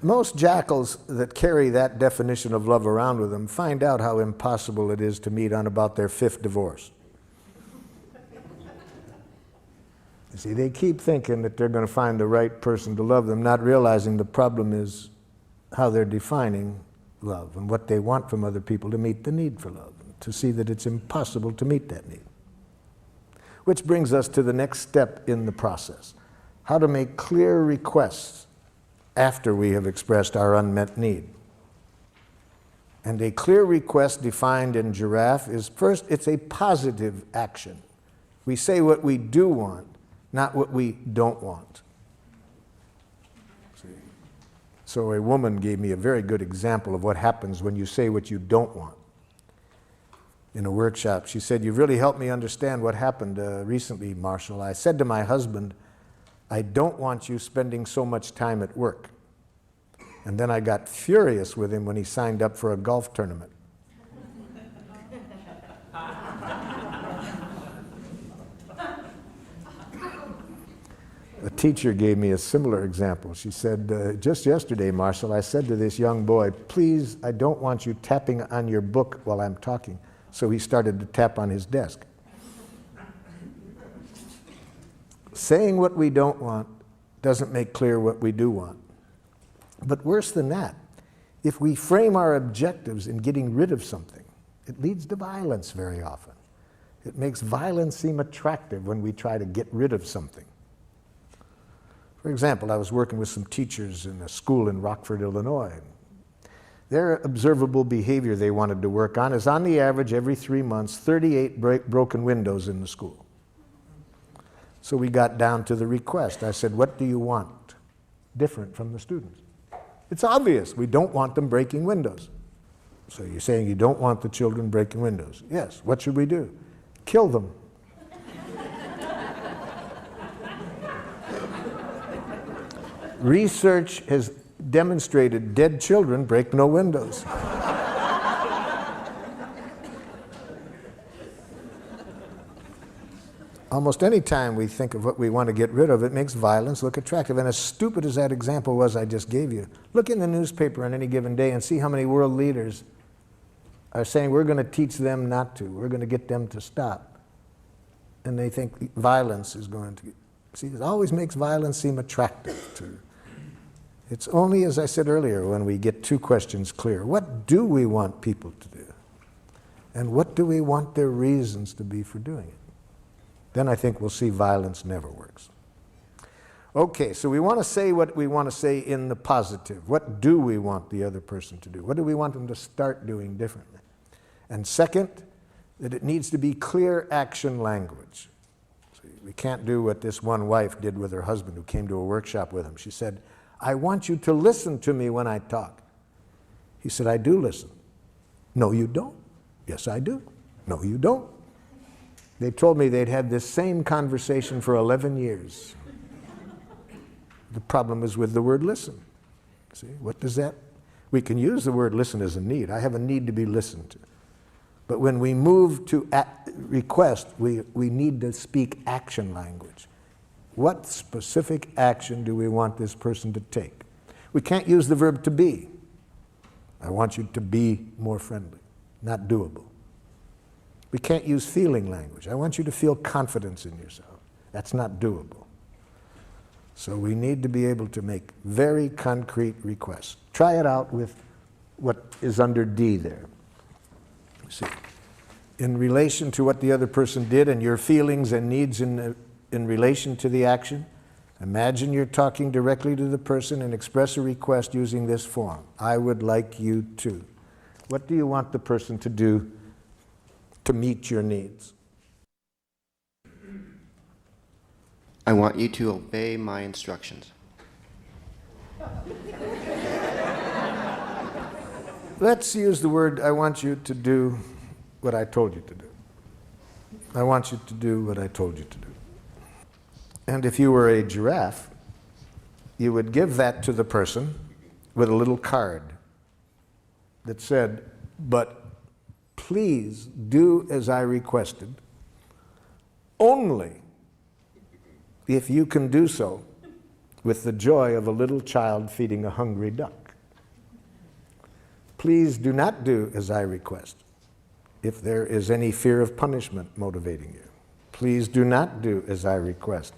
Most jackals that carry that definition of love around with them find out how impossible it is to meet on about their 5th divorce. You see, they keep thinking that they're going to find the right person to love them, not realizing the problem is how they're defining love and what they want from other people to meet the need for love, to see that it's impossible to meet that need. Which brings us to the next step in the process: how to make clear requests after we have expressed our unmet need. And a clear request defined in Giraffe is, first, it's a positive action. We say what we do want, not what we don't want. See? So a woman gave me a very good example of what happens when you say what you don't want. In a workshop, she said, "You've really helped me understand what happened recently, Marshall. I said to my husband, I don't want you spending so much time at work. And then I got furious with him when he signed up for a golf tournament." A teacher gave me a similar example. She said, "Just yesterday, Marshall, I said to this young boy, please, I don't want you tapping on your book while I'm talking." So he started to tap on his desk. Saying what we don't want doesn't make clear what we do want. But worse than that, if we frame our objectives in getting rid of something, it leads to violence very often. It makes violence seem attractive when we try to get rid of something. For example, I was working with some teachers in a school in Rockford, Illinois. Their observable behavior they wanted to work on is, on the average, every 3 months, 38 broken windows in the school. So we got down to the request. I said, "What do you want different from the students?" It's obvious. We don't want them breaking windows. So you're saying you don't want the children breaking windows? Yes. What should we do? Kill them. Research has demonstrated dead children break no windows. Almost any time we think of what we want to get rid of, it makes violence look attractive. And as stupid as that example was I just gave you, look in the newspaper on any given day and see how many world leaders are saying we're going to teach them not to, we're going to get them to stop. And they think violence is going to... See, it always makes violence seem attractive to... It's only, as I said earlier, when we get 2 questions clear. What do we want people to do? And what do we want their reasons to be for doing it? Then I think we'll see violence never works. Okay, so we want to say what we want to say in the positive. What do we want the other person to do? What do we want them to start doing differently? And second, that it needs to be clear action language. See, we can't do what this one wife did with her husband who came to a workshop with him. She said, "I want you to listen to me when I talk." He said, "I do listen." "No, you don't." "Yes, I do." "No, you don't." They told me they'd had this same conversation for 11 years. The problem is with the word listen. See, what does that? We can use the word listen as a need. I have a need to be listened to. But when we move to request, we need to speak action language. What specific action do we want this person to take? We can't use the verb to be. I want you to be more friendly. Not doable. We can't use feeling language. I want you to feel confidence in yourself. That's not doable. So we need to be able to make very concrete requests. Try it out with what is under D there. See, in relation to what the other person did and your feelings and needs in relation to the action, imagine you're talking directly to the person and express a request using this form. I would like you to. What do you want the person to do to meet your needs? I want you to obey my instructions. Let's use the word, I want you to do what I told you to do. I want you to do what I told you to do. And if you were a giraffe, you would give that to the person with a little card that said, "But please do as I requested, only if you can do so with the joy of a little child feeding a hungry duck. Please do not do as I request if there is any fear of punishment motivating you. Please do not do as I request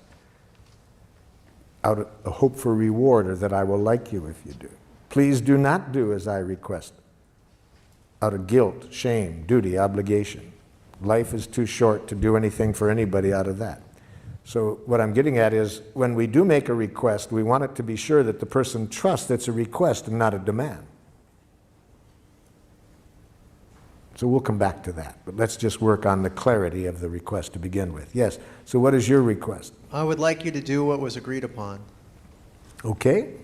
out of a hope for reward or that I will like you if you do. Please do not do as I request out of guilt, shame, duty, obligation. Life is too short to do anything for anybody out of that. So what I'm getting at is when we do make a request, we want it to be sure that the person trusts it's a request and not a demand. So we'll come back to that, but let's just work on the clarity of the request to begin with. Yes, so what is your request? I would like you to do what was agreed upon. Okay.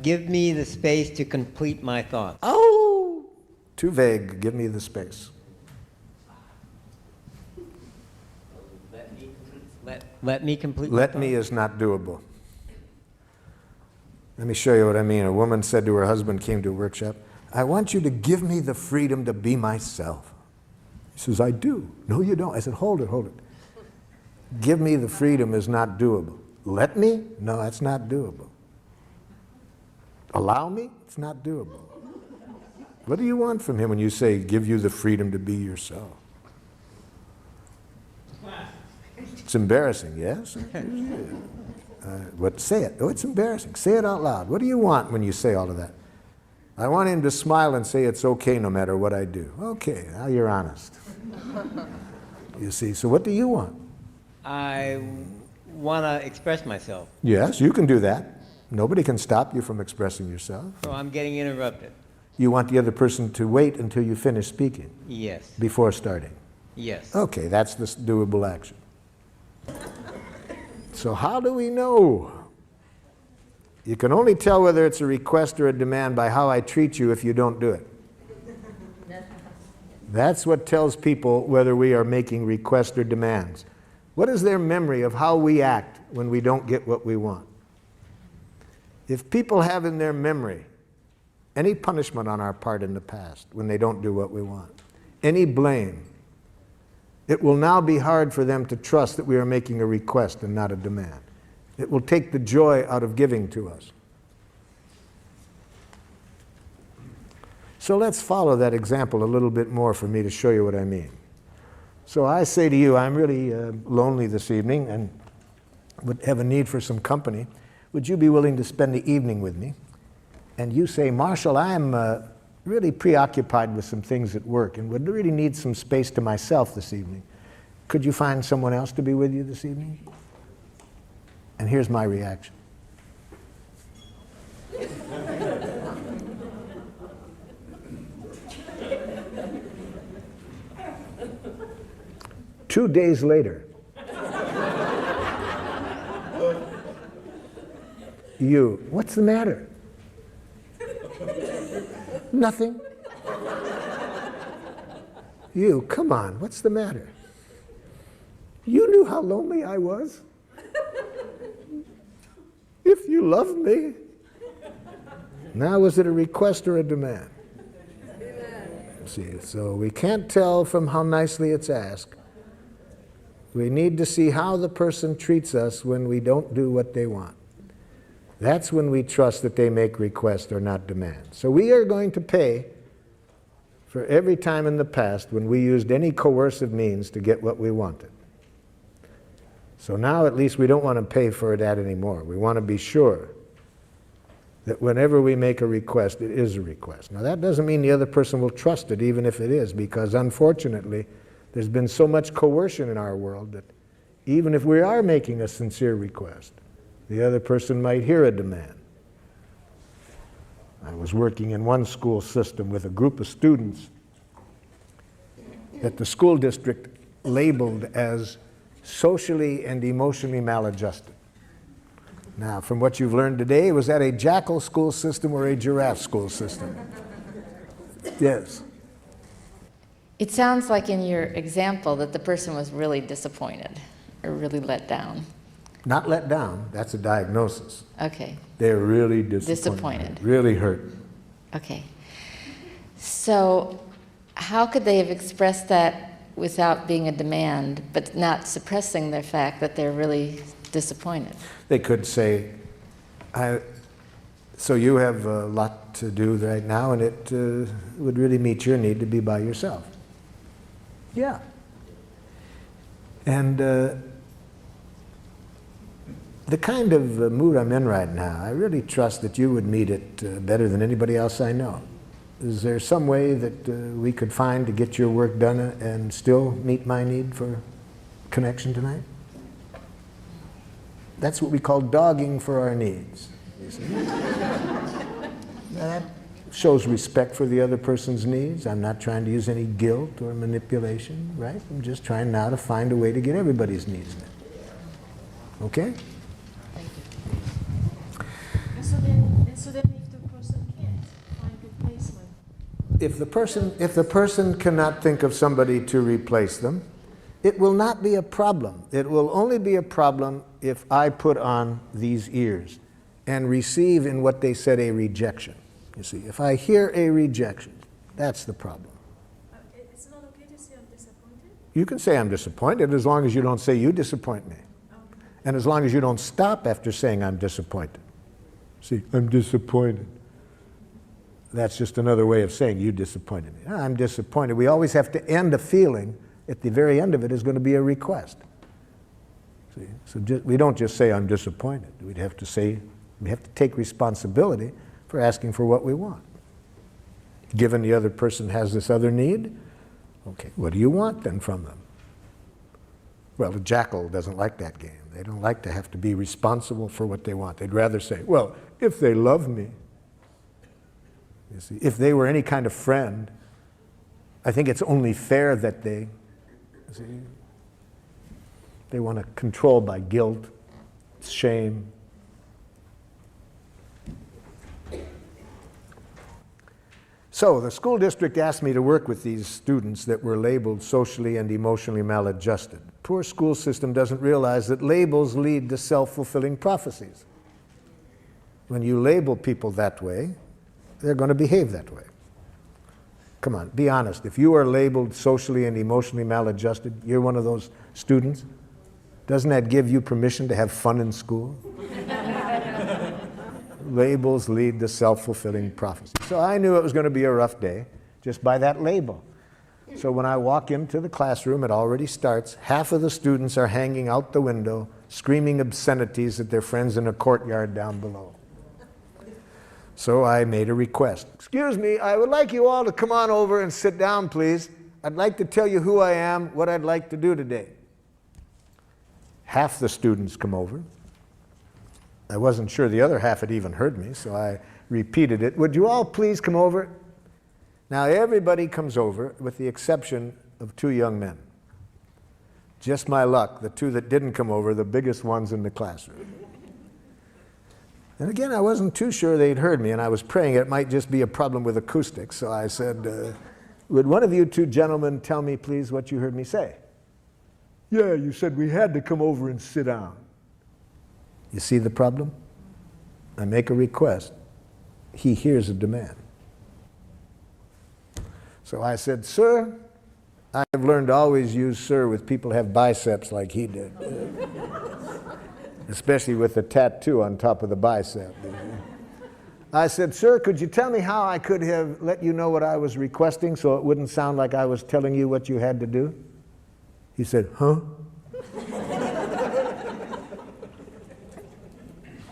Give me the space to complete my thoughts. Oh, too vague. Give me the space. Let me complete my Let thoughts. me is not doable. Let me show you what I mean. A woman said to her husband, came to a workshop, I want you to give me the freedom to be myself. He says, I do. No, you don't. I said, hold it, hold it. Give me the freedom is not doable. Let me? No, that's not doable. Allow me? It's not doable. What do you want from him when you say, give you the freedom to be yourself? It's embarrassing, yes? What? Say it. Oh, it's embarrassing. Say it out loud. What do you want when you say all of that? I want him to smile and say it's okay no matter what I do. Okay, now you're honest. You see, so what do you want? I want to express myself, Yes, you can do that. Nobody can stop you from expressing yourself. so I'm getting interrupted. You want the other person to wait until you finish speaking Yes, before starting. yes. Okay, that's the doable action. So how do we know? You can only tell whether it's a request or a demand by how I treat you if you don't do it. That's what tells people whether we are making requests or demands. What is their memory of how we act when we don't get what we want? If people have in their memory any punishment on our part in the past when they don't do what we want, any blame, it will now be hard for them to trust that we are making a request and not a demand. It will take the joy out of giving to us. So let's follow that example a little bit more for me to show you what I mean. So I say to you, I'm really lonely this evening and would have a need for some company. Would you be willing to spend the evening with me? And you say, Marshall, I'm really preoccupied with some things at work and would really need some space to myself this evening. Could you find someone else to be with you this evening? And here's my reaction. Two days later, you, what's the matter? Nothing. You, come on, what's the matter? You knew how lonely I was. If you love me. Now, was it a request or a demand? See, so we can't tell from how nicely it's asked. We need to see how the person treats us when we don't do what they want. That's when we trust that they make requests or not demands. So we are going to pay for every time in the past when we used any coercive means to get what we wanted. So now at least we don't want to pay for that anymore. We want to be sure that whenever we make a request, it is a request. Now that doesn't mean the other person will trust it, even if it is, because unfortunately, there's been so much coercion in our world that even if we are making a sincere request, the other person might hear a demand. I was working in one school system with a group of students that the school district labeled as socially and emotionally maladjusted. Now, from what you've learned today, was that a jackal school system or a giraffe school system? Yes. It sounds like in your example that the person was really disappointed or really let down. Not let down, that's a diagnosis. Okay, They're really Disappointed. really hurt. okay. So how could they have expressed that without being a demand, but not suppressing the fact that they're really disappointed. They could say, so you have a lot to do right now, and it would really meet your need to be by yourself. Yeah. And the kind of mood I'm in right now, I really trust that you would meet it better than anybody else I know. Is there some way that we could find to get your work done and still meet my need for connection tonight? That's what we call dogging for our needs. You see? That shows respect for the other person's needs. I'm not trying to use any guilt or manipulation, right? I'm just trying now to find a way to get everybody's needs met. Okay? And so then if the person can't find replacement, If the person cannot think of somebody to replace them, it will not be a problem. It will only be a problem if I put on these ears and receive in what they said a rejection. You see, if I hear a rejection, that's the problem. it's not okay to say I'm disappointed? You can say I'm disappointed as long as you don't say you disappoint me. And as long as you don't stop after saying I'm disappointed. See, I'm disappointed. That's just another way of saying you disappointed me. I'm disappointed. We always have to end a feeling. At the very end of it is going to be a request. See? So we don't just say I'm disappointed. We have to take responsibility for asking for what we want. Given the other person has this other need, okay, what do you want then from them? Well, the jackal doesn't like that game. They don't like to have to be responsible for what they want. They'd rather say, well, if they love me, you see, if they were any kind of friend, I think it's only fair that they want to control by guilt, shame. So the school district asked me to work with these students that were labeled socially and emotionally maladjusted. Poor school system doesn't realize that labels lead to self-fulfilling prophecies. When you label people that way, they're going to behave that way. Come on, be honest. If you are labeled socially and emotionally maladjusted, you're one of those students, doesn't that give you permission to have fun in school? Labels lead to self-fulfilling prophecy. So I knew it was going to be a rough day just by that label. So when I walk into the classroom, it already starts. Half of the students are hanging out the window, screaming obscenities at their friends in a courtyard down below. So I made a request. Excuse me, I would like you all to come on over and sit down, please. I'd like to tell you who I am, what I'd like to do today. Half the students come over. I wasn't sure the other half had even heard me, so I repeated it. Would you all please come over? Now everybody comes over with the exception of two young men. Just my luck, the two that didn't come over, the biggest ones in the classroom. And again, I wasn't too sure they'd heard me, and I was praying it might just be a problem with acoustics. So I said, would one of you two gentlemen tell me, please, what you heard me say? Yeah, you said we had to come over and sit down. You see the problem? I make a request. He hears a demand. So I said, sir, I've learned to always use sir with people who have biceps like he did. Especially with the tattoo on top of the bicep. I said, sir, could you tell me how I could have let you know what I was requesting so it wouldn't sound like I was telling you what you had to do? He said, huh?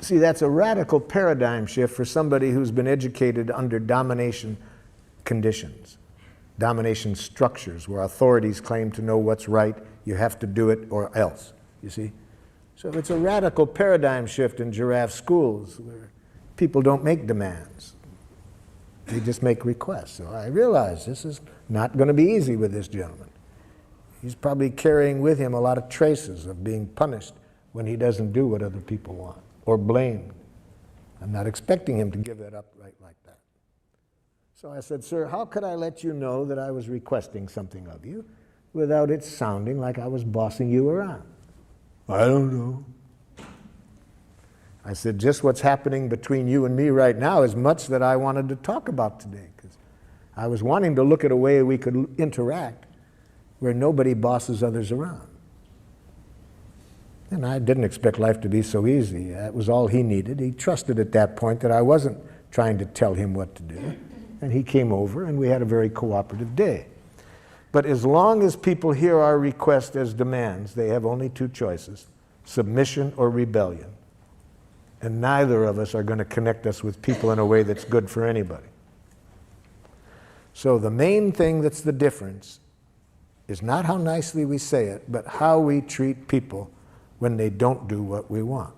See, that's a radical paradigm shift for somebody who's been educated under domination conditions, domination structures where authorities claim to know what's right, you have to do it or else, you see? So it's a radical paradigm shift in giraffe schools where people don't make demands. They just make requests. So I realize this is not going to be easy with this gentleman. He's probably carrying with him a lot of traces of being punished when he doesn't do what other people want or blamed. I'm not expecting him to give that up right like that. So I said, sir, how could I let you know that I was requesting something of you without it sounding like I was bossing you around? I don't know. I said, just what's happening between you and me right now is much that I wanted to talk about today, because I was wanting to look at a way we could interact where nobody bosses others around. And I didn't expect life to be so easy. That was all he needed. He trusted at that point that I wasn't trying to tell him what to do. And he came over, and we had a very cooperative day. But as long as people hear our request as demands, they have only two choices: submission or rebellion. And neither of us are going to connect us with people in a way that's good for anybody. So the main thing that's the difference is not how nicely we say it, but how we treat people when they don't do what we want.